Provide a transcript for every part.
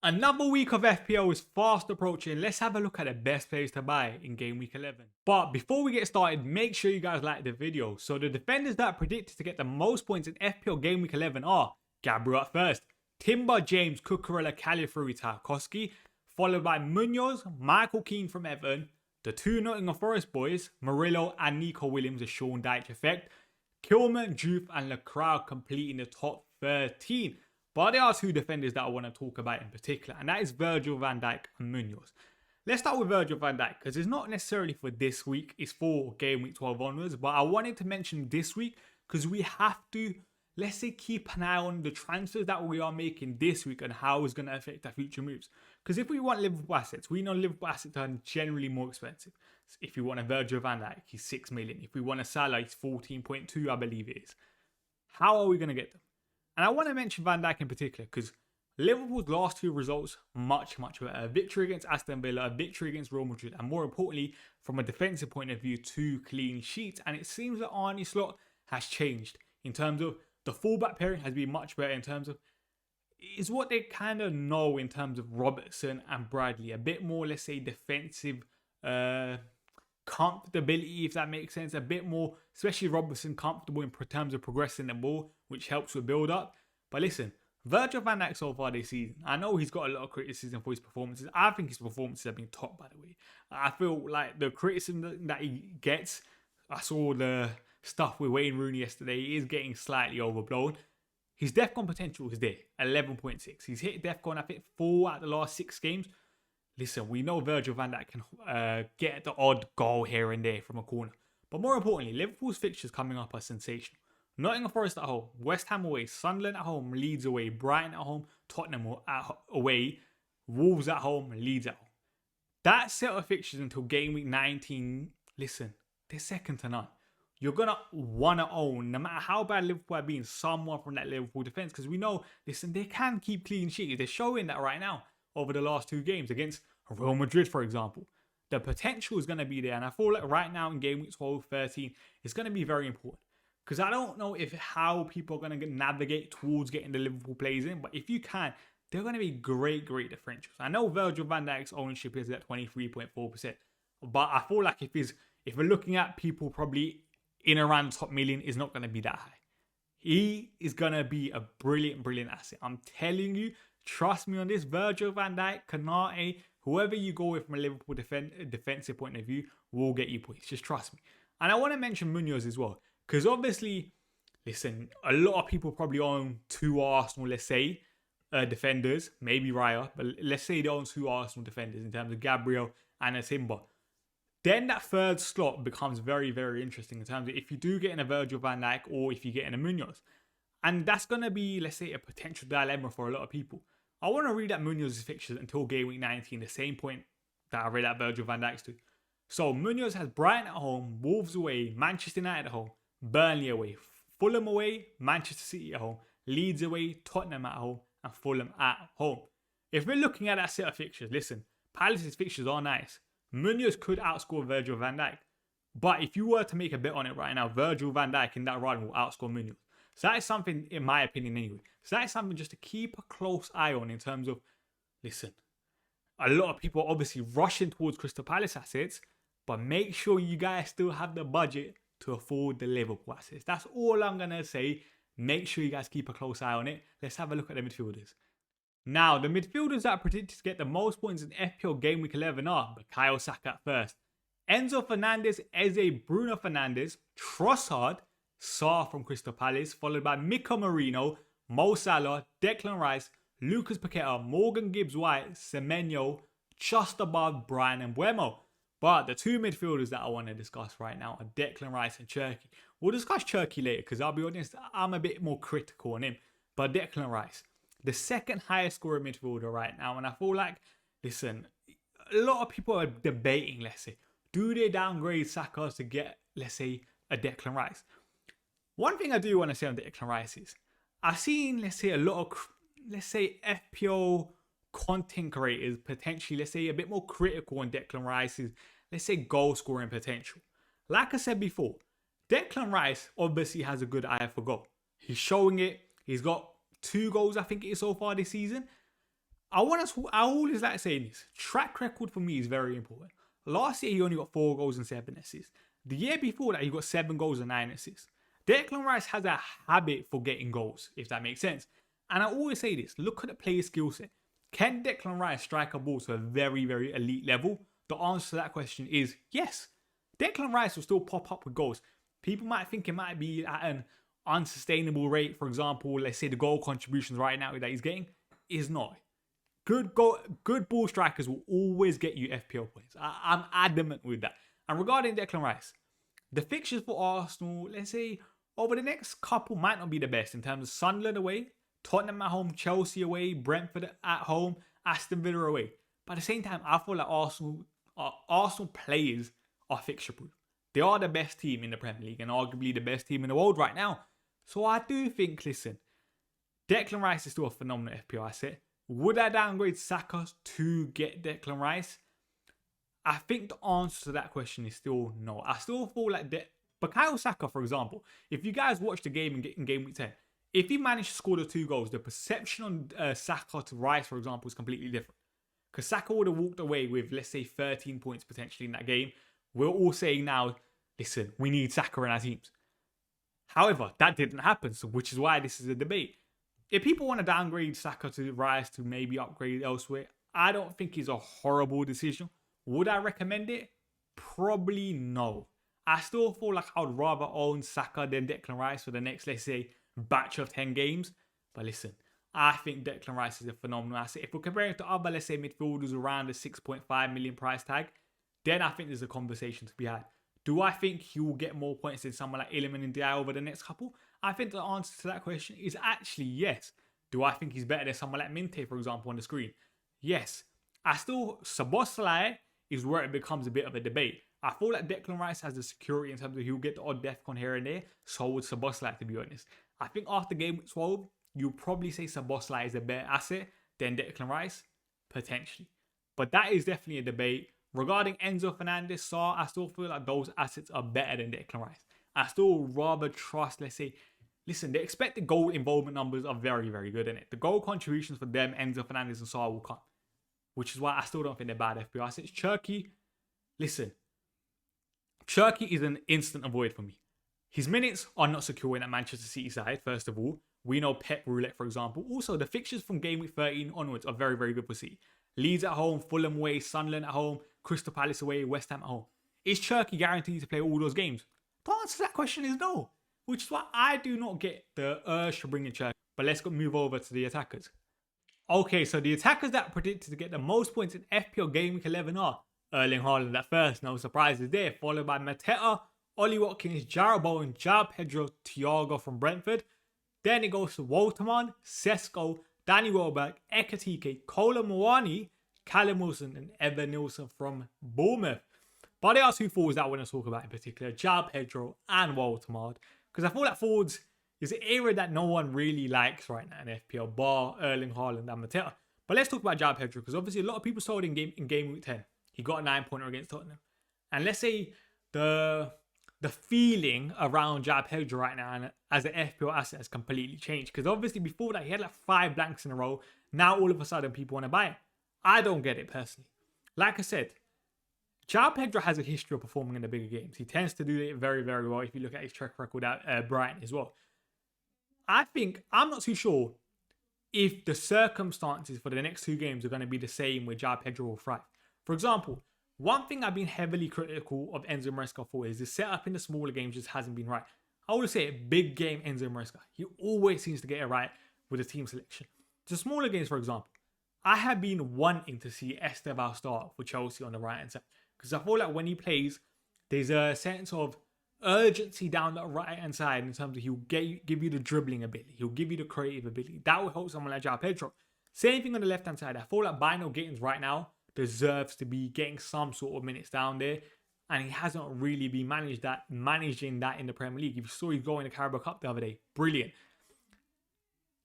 Another week of FPL is fast approaching. Let's have a look at the best players to buy in game week 11. But before we get started, make sure you guys like the video. So the defenders that are predicted to get the most points in FPL game week 11 are Gabriel at first, Timber, James, Cucurella, Calafiori, Tarkowski, followed by Munoz, Michael Keane from Everton, the two Nottingham Forest boys, Murillo and Nico Williams, the Sean Dyche effect, Kilman, Juve and Leclerc completing the top 13. But there are two defenders that I want to talk about in particular, and that is Virgil van Dijk and Munoz. Let's start with Virgil van Dijk, because it's not necessarily for this week, it's for game week 12 onwards, but I wanted to mention this week because we have to, let's say, keep an eye on the transfers that we are making this week and how it's going to affect our future moves. Because if we want Liverpool assets, we know Liverpool assets are generally more expensive. So if you want a Virgil van Dijk, he's 6 million. If we want a Salah, he's 14.2, I believe it is. How are we going to get them? And I want to mention Van Dijk in particular because Liverpool's last two results, much better. A victory against Aston Villa, a victory against Real Madrid, and more importantly, from a defensive point of view, 2 clean sheets. And it seems that Arne Slot has changed in terms of the fullback pairing has been much better in terms of is what they kind of know in terms of Robertson and Bradley. A bit more, let's say, defensive comfortability, if that makes sense. A bit more, especially Robertson, comfortable in terms of progressing the ball, which helps with build up. But listen, Virgil van Dijk so far this season, I know he's got a lot of criticism for his performances. I think his performances have been top, by the way. I feel like the criticism that he gets, I saw the stuff with Wayne Rooney yesterday, he is getting slightly overblown. His DEFCON potential is there, 11.6. He's hit DEFCON, I think, 4 out of the last 6 games. Listen, we know Virgil van Dijk can get the odd goal here and there from a corner. But more importantly, Liverpool's fixtures coming up are sensational. Nottingham Forest at home, West Ham away, Sunderland at home, Leeds away, Brighton at home, Tottenham away, Wolves at home, Leeds at home. That set of fixtures until game week 19, listen, they're second to none. You're going to want to own, no matter how bad Liverpool have been, someone from that Liverpool defence. Because we know, listen, they can keep clean sheets. They're showing that right now over the last 2 games against Real Madrid, for example. The potential is going to be there. And I feel like right now in game week 12, 13, it's going to be very important. Because I don't know how people are going to navigate towards getting the Liverpool players in. But if you can, they're going to be great differentials. I know Virgil van Dijk's ownership is at 23.4%. But I feel like if we're looking at people probably in around the top million, is not going to be that high. He is going to be a brilliant asset. I'm telling you, trust me on this. Virgil van Dijk, Kanate, whoever you go with from a Liverpool defensive point of view will get you points. Just trust me. And I want to mention Munoz as well. Because obviously, listen, a lot of people probably own 2 Arsenal, let's say, defenders. Maybe Raya. But let's say they own 2 Arsenal defenders in terms of Gabriel and a Timber. Then that third slot becomes very interesting in terms of if you do get in a Virgil van Dijk or if you get in a Munoz. And that's going to be, let's say, a potential dilemma for a lot of people. I want to read out Munoz's fixtures until game week 19, the same point that I read out Virgil van Dijk's to. So Munoz has Brighton at home, Wolves away, Manchester United at home, Burnley away, Fulham away, Manchester City at home, Leeds away, Tottenham at home, and Fulham at home. If we're looking at that set of fixtures, listen, Palace's fixtures are nice. Munoz could outscore Virgil van Dijk. But if you were to make a bet on it right now, Virgil van Dijk in that run will outscore Munoz. So that is something, in my opinion anyway. So that is something just to keep a close eye on in terms of, listen, a lot of people are obviously rushing towards Crystal Palace assets, but make sure you guys still have the budget to afford the Liverpool assets. That's all I'm going to say. Make sure you guys keep a close eye on it. Let's have a look at the midfielders. Now, the midfielders that are predicted to get the most points in FPL Game Week 11 are Bukayo Saka at first, Enzo Fernandez, Eze, Bruno Fernandes, Trossard, Sarr from Crystal Palace, followed by Miko Marino, Mo Salah, Declan Rice, Lucas Paqueta, Morgan Gibbs-White, Semenyo, just above Brian Mbeumo. But the 2 midfielders that I want to discuss right now are Declan Rice and Cherki. We'll discuss Cherki later because I'll be honest, I'm a bit more critical on him. But Declan Rice, the second highest scorer midfielder right now. And I feel like, listen, a lot of people are debating, let's say, do they downgrade Saka to get, let's say, a Declan Rice? One thing I do want to say on Declan Rice is, I've seen, let's say, a lot of, let's say, FPL content creators potentially, let's say, a bit more critical on Declan Rice's, let's say, goal scoring potential. Like I said before, Declan Rice obviously has a good eye for goal. He's showing it. He's got 2 goals, I think it is, so far this season. I always like saying this. Track record for me is very important. Last year, he only got 4 goals and 7 assists. The year before that, he got 7 goals and 9 assists. Declan Rice has a habit for getting goals, if that makes sense. And I always say this, look at the player skill set. Can Declan Rice strike a ball to a very, very elite level? The answer to that question is yes. Declan Rice will still pop up with goals. People might think it might be at an unsustainable rate. For example, let's say the goal contributions right now that he's getting is not. Good ball strikers will always get you FPL points. I'm adamant with that. And regarding Declan Rice, the fixtures for Arsenal, let's say, over the next couple might not be the best in terms of Sunderland away, Tottenham at home, Chelsea away, Brentford at home, Aston Villa away. But at the same time, I feel like Arsenal players are fixture proof. They are the best team in the Premier League and arguably the best team in the world right now. So I do think, listen, Declan Rice is still a phenomenal FPL asset. Would I downgrade Saka to get Declan Rice? I think the answer to that question is still no. I still feel like Bukayo Saka, for example, if you guys watch the game in game week 10, if he managed to score the 2 goals, the perception on Saka to Rice, for example, is completely different. Because Saka would have walked away with, let's say, 13 points potentially in that game. We're all saying now, listen, we need Saka in our teams. However, that didn't happen, so which is why this is a debate. If people want to downgrade Saka to Rice to maybe upgrade elsewhere, I don't think it's a horrible decision. Would I recommend it? Probably no. I still feel like I would rather own Saka than Declan Rice for the next, let's say, batch of 10 games. But listen, I think Declan Rice is a phenomenal asset. If we're comparing it to other, let's say, midfielders around the 6.5 million price tag, then I think there's a conversation to be had. Do I think he will get more points than someone like Iliman and Diao over the next couple? I think the answer to that question is actually yes. Do I think he's better than someone like Minte, for example, on the screen? Yes. Szoboszlai is where it becomes a bit of a debate. I feel like Declan Rice has the security in terms of he'll get the odd defcon here and there. So would Szoboszlai, to be honest. I think after game week 12, you'll probably say Szoboszlai is a better asset than Declan Rice, potentially. But that is definitely a debate. Regarding Enzo Fernandez, Sarr, I still feel like those assets are better than Declan Rice. I still rather trust, let's say, listen, the expected goal involvement numbers are very, very good in it. The goal contributions for them, Enzo Fernandez and Sarr will come. Which is why I still don't think they're bad FPL assets. Cherki, listen, Cherki is an instant avoid for me. His minutes are not secure in that Manchester City side, first of all. We know Pep Roulette, for example. Also, the fixtures from game week 13 onwards are very, very good for City. Leeds at home, Fulham away, Sunderland at home, Crystal Palace away, West Ham at home. Is Cherki guaranteed to play all those games? The answer to that question is no. Which is why I do not get the urge to bring in Cherki. But let's move over to the attackers. Okay, so the attackers that are predicted to get the most points in FPL Gameweek 11 are Erling Haaland at first, no surprises there, followed by Mateta, Ollie Watkins, Jarrod Bowen, João Pedro, Thiago from Brentford. Then it goes to Wolterman, Sesko, Danny Welbeck, Ekatike, Kola Moani, Callum Wilson, and Evan Nilsson from Bournemouth. But there are 2 forwards that I want to talk about in particular, João Pedro and Wolterman, because I feel like forwards is an area that no one really likes right now in FPL, bar Erling Haaland and Mateta. But let's talk about João Pedro, because obviously a lot of people saw it in game week 10. He got a 9-pointer against Tottenham. And let's say the feeling around João Pedro right now and as an FPL asset has completely changed. Because obviously before that, he had like 5 blanks in a row. Now all of a sudden people want to buy it. I don't get it personally. Like I said, João Pedro has a history of performing in the bigger games. He tends to do it very, very well if you look at his track record at Brighton as well. I'm not too sure if the circumstances for the next 2 games are going to be the same where João Pedro will thrive. For example, one thing I've been heavily critical of Enzo Maresca for is the setup in the smaller games just hasn't been right. I would say a big game Enzo Maresca. He always seems to get it right with the team selection. The smaller games, for example, I have been wanting to see Esteban start for Chelsea on the right hand side. Because I feel like when he plays, there's a sense of urgency down the right hand side in terms of he'll give you the dribbling ability. He'll give you the creative ability. That will help someone like João Pedro. Same thing on the left hand side. I feel like Bino Gittins right now deserves to be getting some sort of minutes down there. And he hasn't really been managing that in the Premier League. If you saw him go in the Carabao Cup the other day, brilliant.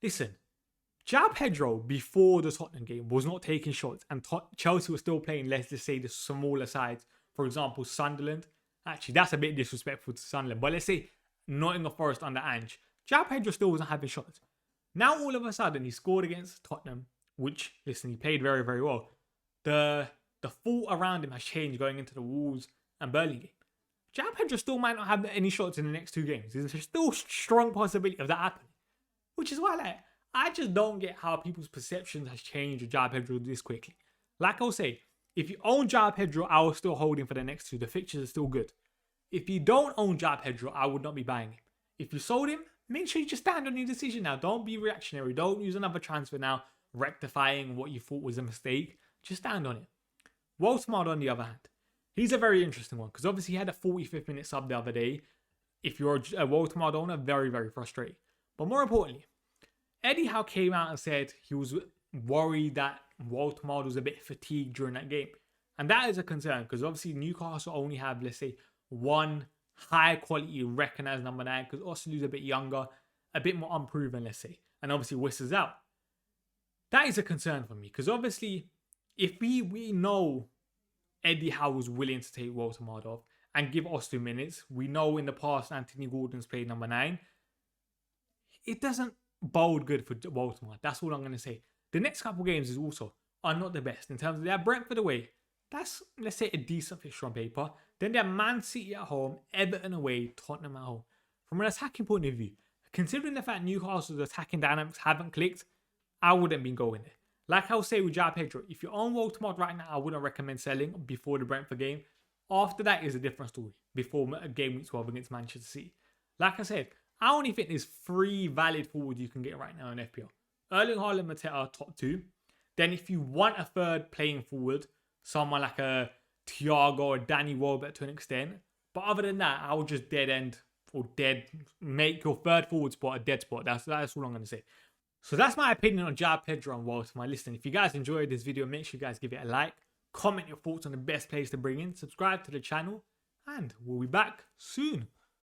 Listen, João Pedro before the Tottenham game was not taking shots, and Chelsea was still playing, let's just say, the smaller sides. For example, Sunderland. Actually, that's a bit disrespectful to Sunderland. But let's say Nottingham Forest under Ange. João Pedro still wasn't having shots. Now all of a sudden he scored against Tottenham, which, listen, he played very, very well. The thought around him has changed going into the Wolves and Burnley game. João Pedro still might not have any shots in the next 2 games. There's still strong possibility of that happening. Which is why, like, I just don't get how people's perceptions has changed with João Pedro this quickly. Like I'll say, if you own João Pedro, I will still hold him for the next 2. The fixtures are still good. If you don't own João Pedro, I would not be buying him. If you sold him, make sure you just stand on your decision now. Don't be reactionary. Don't use another transfer now, rectifying what you thought was a mistake. Just stand on it. Woltemade, on the other hand, he's a very interesting one because obviously he had a 45th minute sub the other day. If you're a Woltemade owner, very, very frustrating. But more importantly, Eddie Howe came out and said he was worried that Woltemade was a bit fatigued during that game. And that is a concern because obviously Newcastle only have, let's say, one high quality recognised number 9 because Osalu's a bit younger, a bit more unproven, let's say. And obviously Whistler's out. That is a concern for me because obviously if we know Eddie Howe was willing to take Woltemade off and give Osalu minutes, we know in the past Anthony Gordon's played number 9. It doesn't bode good for Woltemade. That's all I'm going to say. The next couple games are not the best in terms of they have Brentford away. That's, let's say, a decent fixture on paper. Then they have Man City at home, Everton away, Tottenham at home. From an attacking point of view, considering the fact Newcastle's attacking dynamics haven't clicked, I wouldn't be going there. Like I'll say with João Pedro, if you're on Woltemade right now, I wouldn't recommend selling before the Brentford game. After that is a different story. Before game week 12 against Manchester City. Like I said, I only think there's 3 valid forwards you can get right now in FPL. Erling Haaland, Mateta, top 2. Then if you want a third playing forward, someone like a Thiago or Danny Welbeck to an extent. But other than that, I would just make your third forward spot a dead spot. That's all I'm going to say. So that's my opinion on João Pedro and Woltemade. Listen, if you guys enjoyed this video, make sure you guys give it a like. Comment your thoughts on the best players to bring in. Subscribe to the channel. And we'll be back soon.